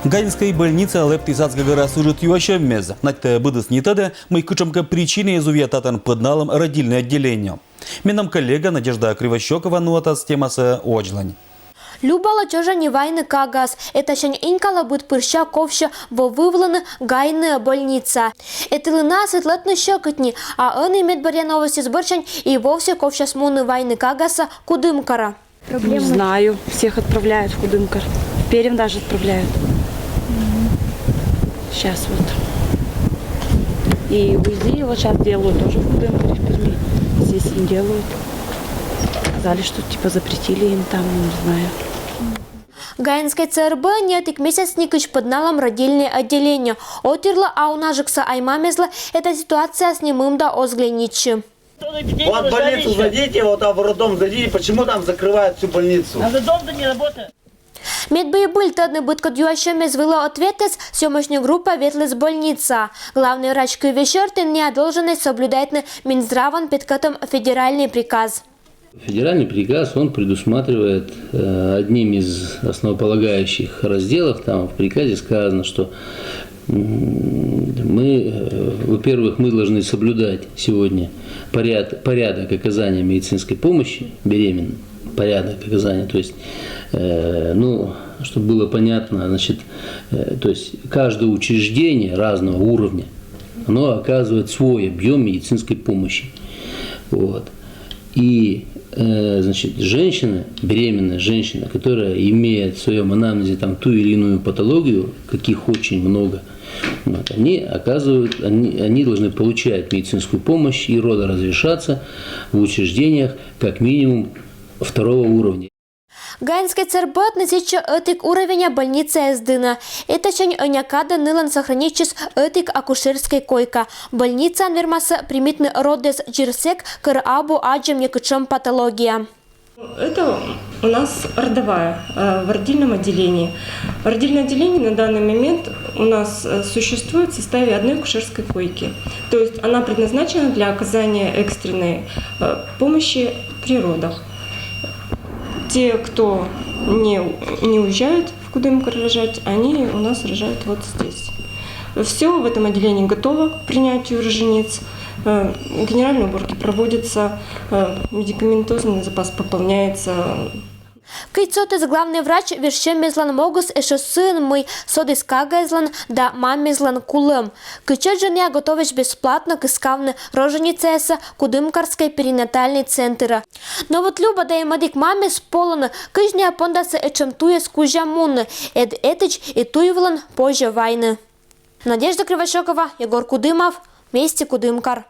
Гаинской больнице Алепти Сацгагара служит еще мез. Над быдыс не тады, мы кучемка причины изувьятатан подналом родильное отделение. Минам коллега Надежда Кривощекова нуата с темаса оджлань. Любала чожа не войны кагас. Это шань инкала будет пырща ковща во вывланы гайная больница. Это лына светлетны щекотни, а он имеет барья новости сборчань и вовсе ковща смуны войны кагаса кудымкара. Не знаю, всех отправляют в Кудымкар. В Пермь даже отправляют. Сейчас вот. И УЗИ вот сейчас делают тоже в Кудымкаре, в Перми. Здесь им делают. Сказали, что типа запретили им там, не знаю. Гаинской ЦРБ нетик месяц никыч под налом родильное отделение. Отерла, а у нажикса аймамезла эта ситуация с немым да озгляничи. Вот в больницу зайдите, вот в роддом зайдите, почему там закрывают всю больницу? А роддом-то не работает. Медбей был тадный быт кодюащами звела ответец съемочная группа ветлес больница. Главный врач Кривещертин не одолженность соблюдает на Минздраван петкатом федеральный приказ. Федеральный приказ, он предусматривает одним из основополагающих разделов, там в приказе сказано, что мы, во-первых, мы должны соблюдать сегодня порядок оказания медицинской помощи беременным, порядок оказания, то есть, чтобы было понятно, значит, то есть каждое учреждение разного уровня, оно оказывает свой объем медицинской помощи, вот. И значит, женщина, беременная женщина, которая имеет в своем анамнезе там ту или иную патологию, каких очень много, вот, они должны получать медицинскую помощь и родоразрешаться в учреждениях как минимум 2-го уровня. Гаинской ЦРБ относится этик уровня больницы Эздына. Это чень онякада нылан сохраничис этик акушерской койка. Больница анвермаса примитный родес джирсек кыр абу аджем якычем патология. Это у нас родовая в родильном отделении. Родильное отделение на данный момент у нас существует в составе одной акушерской койки. То есть она предназначена для оказания экстренной помощи при родах. Те, кто не уезжают в Кудымкар рожать, они у нас рожают вот здесь. Все в этом отделении готово к принятию рожениц. Генеральные уборки проводятся, медикаментозный запас пополняется. Кайцотес главный врач вершем мезлан могус эшо сын мой содис кагайзлан да мамезлан кулым. Кычет женя готовишь бесплатно к искавне роженицеса Кудымкарской перинатальный центр. Но вот люба да и мадик маме с полона кыжня пондаса эчем туя скужа мунны эд этич и туевлан позже войны. Надежда Кривощекова, Егор Кудымов, Вести Кудымкар.